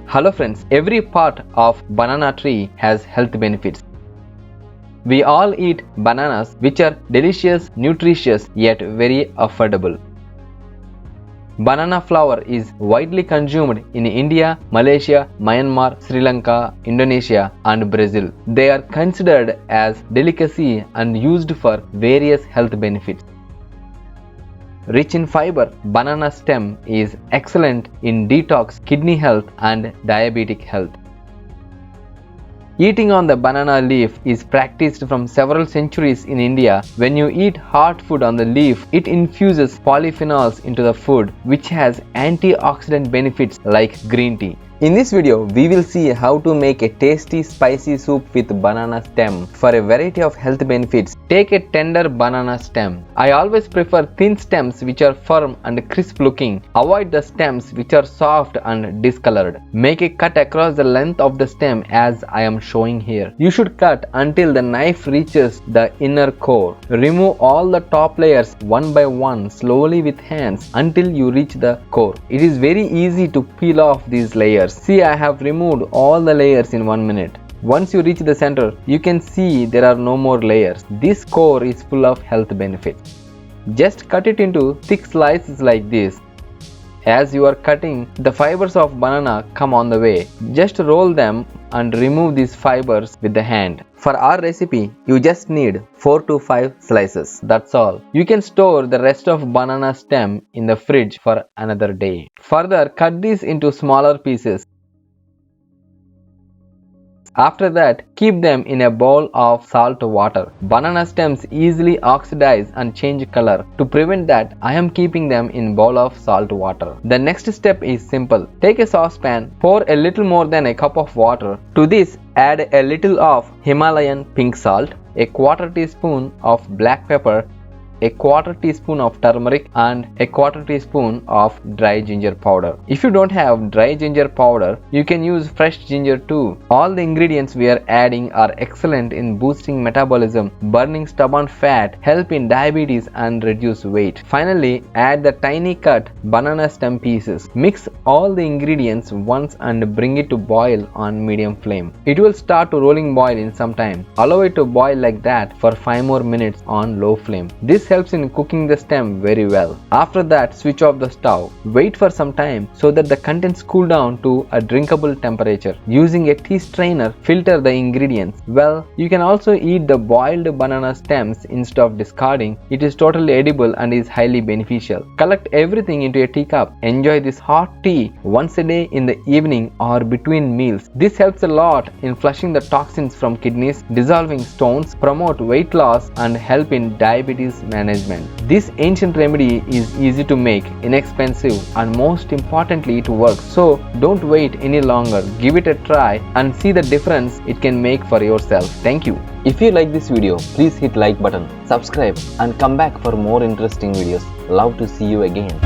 Hello friends, every part of banana tree has health benefits. We all eat bananas, which are delicious, nutritious yet very affordable. Banana flour is widely consumed in India, Malaysia, Myanmar, Sri Lanka, Indonesia and Brazil. They are considered as delicacy and used for various health benefits. Rich in fiber, banana stem is excellent in detox, kidney health and diabetic health. Eating on the banana leaf is practiced from several centuries in India. When you eat hot food on the leaf, it infuses polyphenols into the food, which has antioxidant benefits like green tea. In this video, we will see how to make a tasty spicy soup with banana stem. For a variety of health benefits, take a tender banana stem. I always prefer thin stems which are firm and crisp looking. Avoid the stems which are soft and discolored. Make a cut across the length of the stem as I am showing here. You should cut until the knife reaches the inner core. Remove all the top layers one by one slowly with hands until you reach the core. It is very easy to peel off these layers. See, I have removed all the layers in 1 minute. Once you reach the center, you can see there are no more layers. This core is full of health benefits. Just cut it into thick slices like this. As you are cutting, the fibers of banana come on the way. Just roll them and remove these fibers with the hand. For our recipe, you just need 4 to 5 slices. That's all. You can store the rest of banana stem in the fridge for another day. Further, cut these into smaller pieces. After that, keep them in a bowl of salt water. Banana stems easily oxidize and change color. To prevent that, I am keeping them in bowl of salt water. The next step is simple. Take a saucepan, pour a little more than a cup of water. To this, add a little of Himalayan pink salt, a quarter teaspoon of black pepper, a quarter teaspoon of turmeric and a quarter teaspoon of dry ginger powder. If you don't have dry ginger powder, you can use fresh ginger too. All the ingredients we are adding are excellent in boosting metabolism, burning stubborn fat, help in diabetes and reduce weight. Finally, add the tiny cut banana stem pieces. Mix all the ingredients once and bring it to boil on medium flame. It will start to rolling boil in some time. Allow it to boil like that for 5 more minutes on low flame. This helps in cooking the stem very well. After that, switch off the stove. Wait for some time so that the contents cool down to a drinkable temperature. Using a tea strainer, filter the ingredients. Well, you can also eat the boiled banana stems instead of discarding. It is totally edible and is highly beneficial. Collect everything into a teacup. Enjoy this hot tea once a day in the evening or between meals. This helps a lot in flushing the toxins from kidneys, dissolving stones, promote weight loss and help in diabetes management. This ancient remedy is easy to make, inexpensive and most importantly it works. So don't wait any longer. Give it a try and see the difference it can make for yourself. Thank you. If you like this video, please hit like button, subscribe and come back for more interesting videos. Love to see you again.